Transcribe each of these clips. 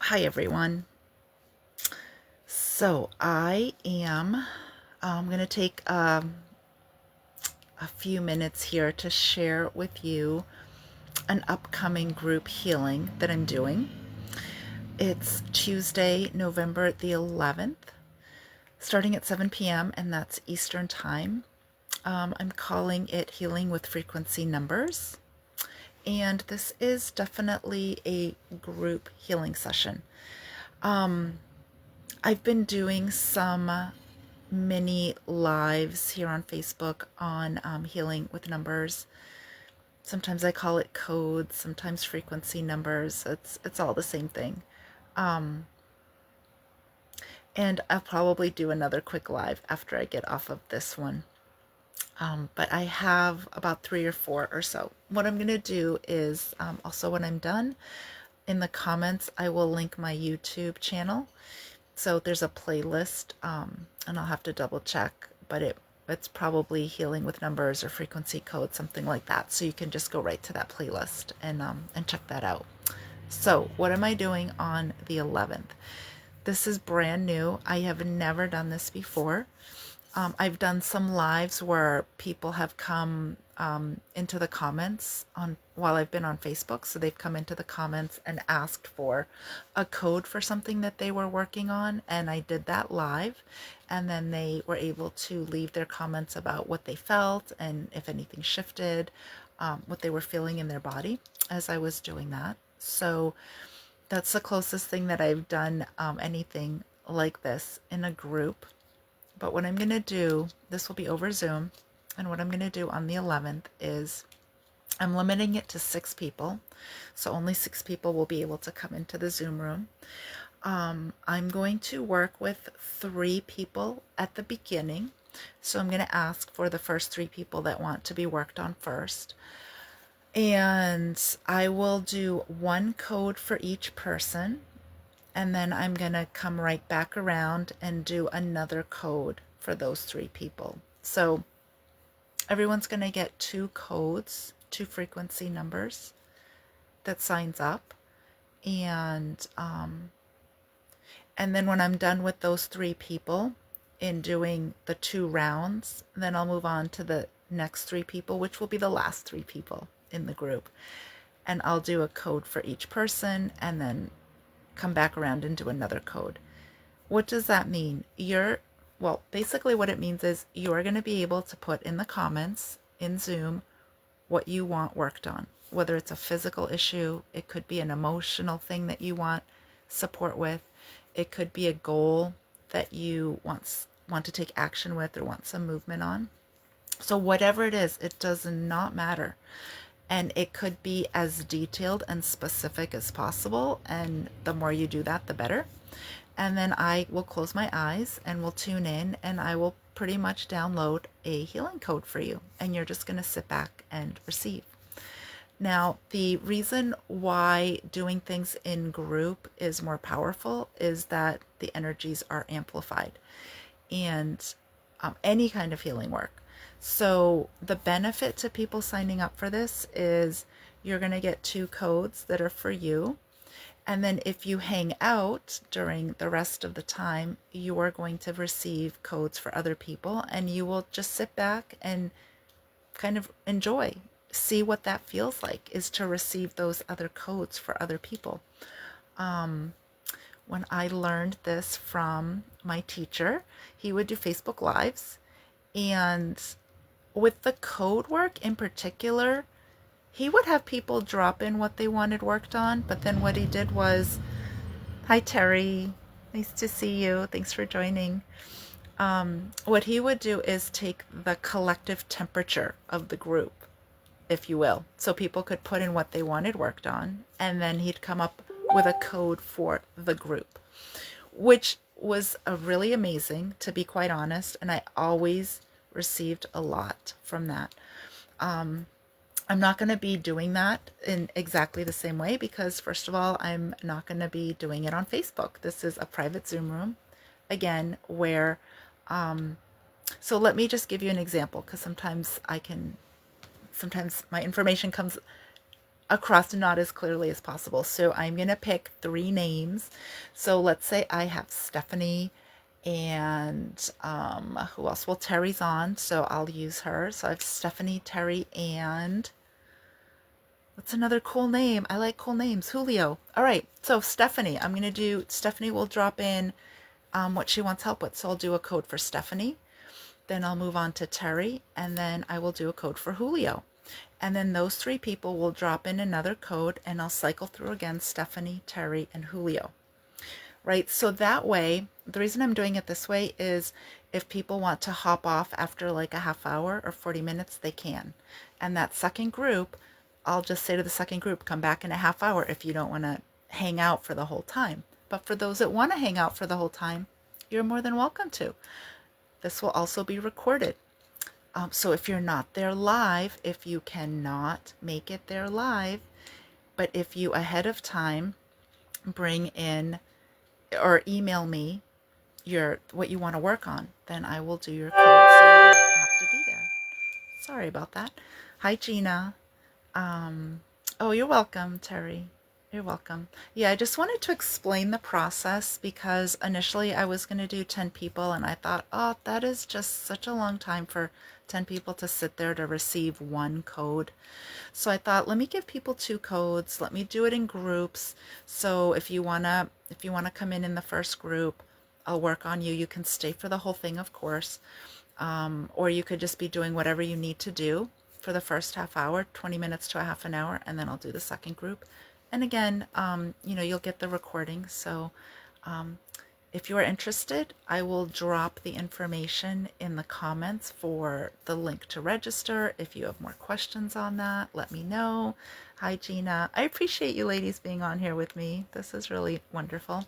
Hi everyone. So I am going to take a few minutes here to share with you an upcoming group healing that I'm doing. It's Tuesday, November the 11th, starting at 7 p.m., and that's Eastern Time. I'm calling it Healing with Frequency Numbers, and this is definitely a group healing session. I've been doing some mini lives here on Facebook on healing with numbers. Sometimes I call it codes, sometimes frequency numbers. It's all the same thing. And I'll probably do another quick live after I get off of this one. But I have about 3 or 4 or so. What I'm going to do is also when I'm done, in the comments, I will link my YouTube channel. So there's a playlist, and I'll have to double check, but it's probably healing with numbers or frequency code, something like that. So you can just go right to that playlist and check that out. So what am I doing on the 11th? This is brand new. I have never done this before. I've done some lives where people have come into the comments on while I've been on Facebook. So they've come into the comments and asked for a code for something that they were working on. And I did that live. And then they were able to leave their comments about what they felt and if anything shifted, what they were feeling in their body as I was doing that. So that's the closest thing that I've done anything like this in a group. But what I'm going to do, this will be over Zoom, and what I'm going to do on the 11th is I'm limiting it to 6 people. So only 6 people will be able to come into the Zoom room. I'm going to work with 3 people at the beginning. So I'm going to ask for the first 3 people that want to be worked on first. And I will do 1 code for each person. And then I'm going to come right back around and do another code for those 3 people. So everyone's going to get 2 codes, 2 frequency numbers that signs up. And then when I'm done with those 3 people in doing the 2 rounds, then I'll move on to the next 3 people, which will be the last 3 people in the group. And I'll do a code for each person and then come back around and do another code. What does that mean? Basically what it means is you're going to be able to put in the comments in Zoom what you want worked on, whether it's a physical issue, it could be an emotional thing that you want support with, it could be a goal that you want to take action with or want some movement on. So whatever it is, it does not matter. And it could be as detailed and specific as possible. And the more you do that, the better. And then I will close my eyes and will tune in and I will pretty much download a healing code for you. And you're just going to sit back and receive. Now, the reason why doing things in group is more powerful is that the energies are amplified. And any kind of healing work. So the benefit to people signing up for this is you're going to get 2 codes that are for you. And then if you hang out during the rest of the time, you are going to receive codes for other people and you will just sit back and kind of enjoy, see what that feels like is to receive those other codes for other people. When I learned this from my teacher, he would do Facebook Lives, and with the code work in particular, he would have people drop in what they wanted worked on, but then what he did was, hi Terry, nice to see you, thanks for joining. What he would do is take the collective temperature of the group, if you will. So people could put in what they wanted worked on, and then he'd come up with a code for the group, which was really amazing, to be quite honest. And I always received a lot from that. I'm not going to be doing that in exactly the same way because, first of all, I'm not going to be doing it on Facebook. This is a private Zoom room, again, where, so let me just give you an example because sometimes my information comes across, not as clearly as possible. So I'm going to pick 3 names. So let's say I have Stephanie and who else? Well, Terry's on, so I'll use her. So I have Stephanie, Terry, and what's another cool name? I like cool names. Julio. All right. So Stephanie, Stephanie will drop in what she wants help with. So I'll do a code for Stephanie. Then I'll move on to Terry, and then I will do a code for Julio. And then those 3 people will drop in another code, and I'll cycle through again Stephanie, Terry, and Julio. Right? So that way, the reason I'm doing it this way is if people want to hop off after like a half hour or 40 minutes, they can. And that second group, I'll just say to the second group, come back in a half hour if you don't want to hang out for the whole time. But for those that want to hang out for the whole time, you're more than welcome to. This will also be recorded. So if you're not there live, if you cannot make it there live, but if you ahead of time bring in or email me what you want to work on, then I will do your code so you don't have to be there. Sorry about that. Hi, Gina. Oh, you're welcome, Terry. You're welcome. Yeah, I just wanted to explain the process because initially I was going to do 10 people and I thought, oh, that is just such a long time for 10 people to sit there to receive 1 code. So I thought, let me give people 2 codes. Let me do it in groups. So if you wanna come in the first group, I'll work on you. You can stay for the whole thing, of course. Or you could just be doing whatever you need to do for the first half hour, 20 minutes to a half an hour, and then I'll do the second group. And again, you'll get the recording. So if you are interested, I will drop the information in the comments for the link to register. If you have more questions on that, let me know. Hi, Gina. I appreciate you ladies being on here with me. This is really wonderful.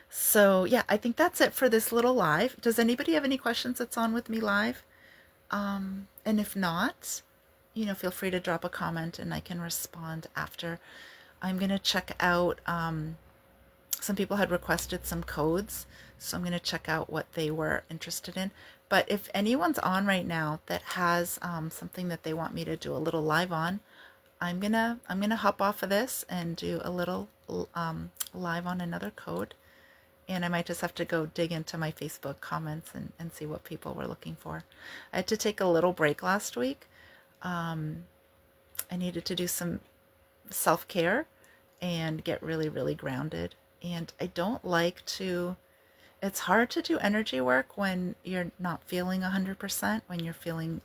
So yeah, I think that's it for this little live. Does anybody have any questions that's on with me live? And if not, feel free to drop a comment and I can respond after. I'm going to check out, some people had requested some codes, so I'm going to check out what they were interested in. But if anyone's on right now that has something that they want me to do a little live on, I'm gonna hop off of this and do a little live on another code. And I might just have to go dig into my Facebook comments and see what people were looking for. I had to take a little break last week. I needed to do some self-care and get really, really grounded. And I don't like to, it's hard to do energy work when you're not feeling 100%, when you're feeling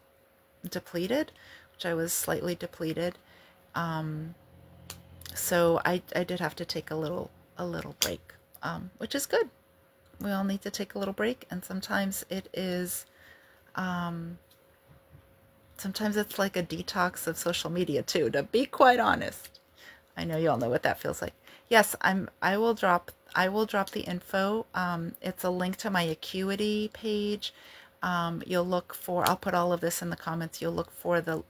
depleted, which I was slightly depleted. So I did have to take a little break, which is good. We all need to take a little break, and sometimes it is, sometimes it's like a detox of social media too, to be quite honest. I know you all know what that feels like. Yes, I will drop the info. It's a link to my Acuity page. You'll look for, I'll put all of this in the comments. You'll look for the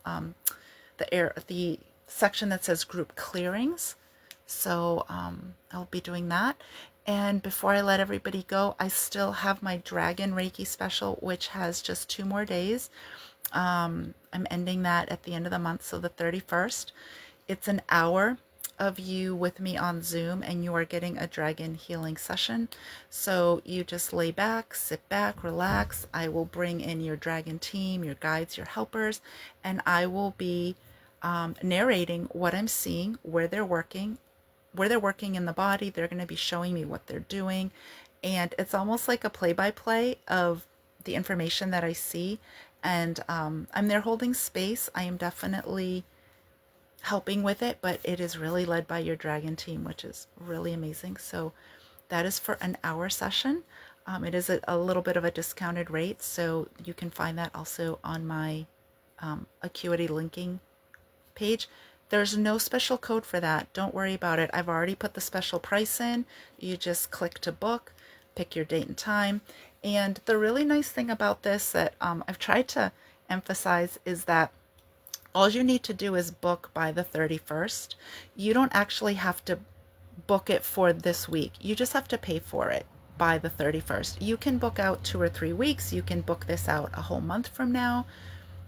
section that says group clearings. So I'll be doing that. And before I let everybody go, I still have my Dragon Reiki special, which has just 2 more days. I'm ending that at the end of the month, so the 31st. It's an hour of you with me on Zoom, and you are getting a dragon healing session. So you just lay back, sit back, relax. I will bring in your dragon team, your guides, your helpers, and I will be narrating what I'm seeing, where they're working in the body. They're going to be showing me what they're doing. And it's almost like a play-by-play of the information that I see. And I'm there holding space. I am definitely helping with it, but it is really led by your dragon team, which is really amazing. So that is for an hour session. It is a little bit of a discounted rate, so you can find that also on my Acuity linking page. There's no special code for that. Don't worry about it. I've already put the special price in. You just click to book, pick your date and time. And the really nice thing about this that I've tried to emphasize is that all you need to do is book by the 31st. You don't actually have to book it for this week. You just have to pay for it by the 31st. You can book out 2 or 3 weeks. You can book this out a whole month from now.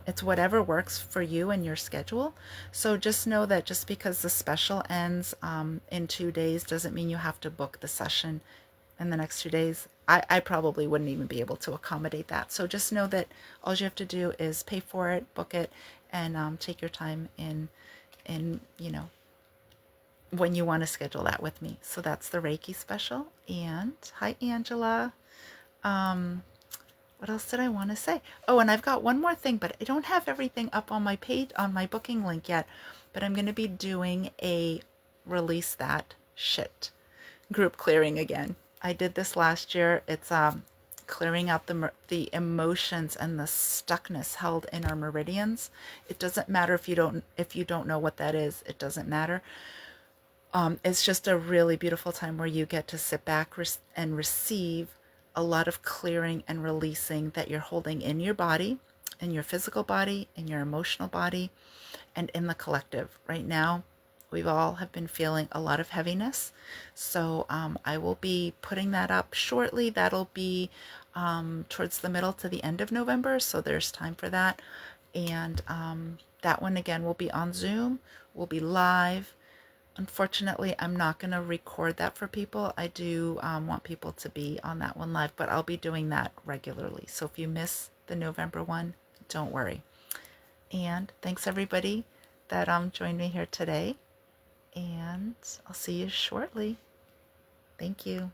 It's whatever works for you and your schedule. So just know that just because the special ends in 2 days doesn't mean you have to book the session in the next 2 days. I probably wouldn't even be able to accommodate that. So just know that all you have to do is pay for it, book it, and take your time in when you want to schedule that with me. So that's the Reiki special. And hi, Angela. Um, what else did I want to say? Oh, and I've got one more thing, but I don't have everything up on my page on my booking link yet. But I'm going to be doing a release that shit group clearing again. I did this last year. It's clearing out the emotions and the stuckness held in our meridians. It doesn't matter if you don't know what that is. It doesn't matter. It's just a really beautiful time where you get to sit back and receive a lot of clearing and releasing that you're holding in your body, in your physical body, in your emotional body, and in the collective. Right now, we all have been feeling a lot of heaviness. So I will be putting that up shortly. That'll be towards the middle to the end of November. So there's time for that. And that one again will be on Zoom, will be live. Unfortunately, I'm not going to record that for people. I do want people to be on that one live, but I'll be doing that regularly. So if you miss the November one, don't worry. And thanks everybody that joined me here today. And I'll see you shortly. Thank you.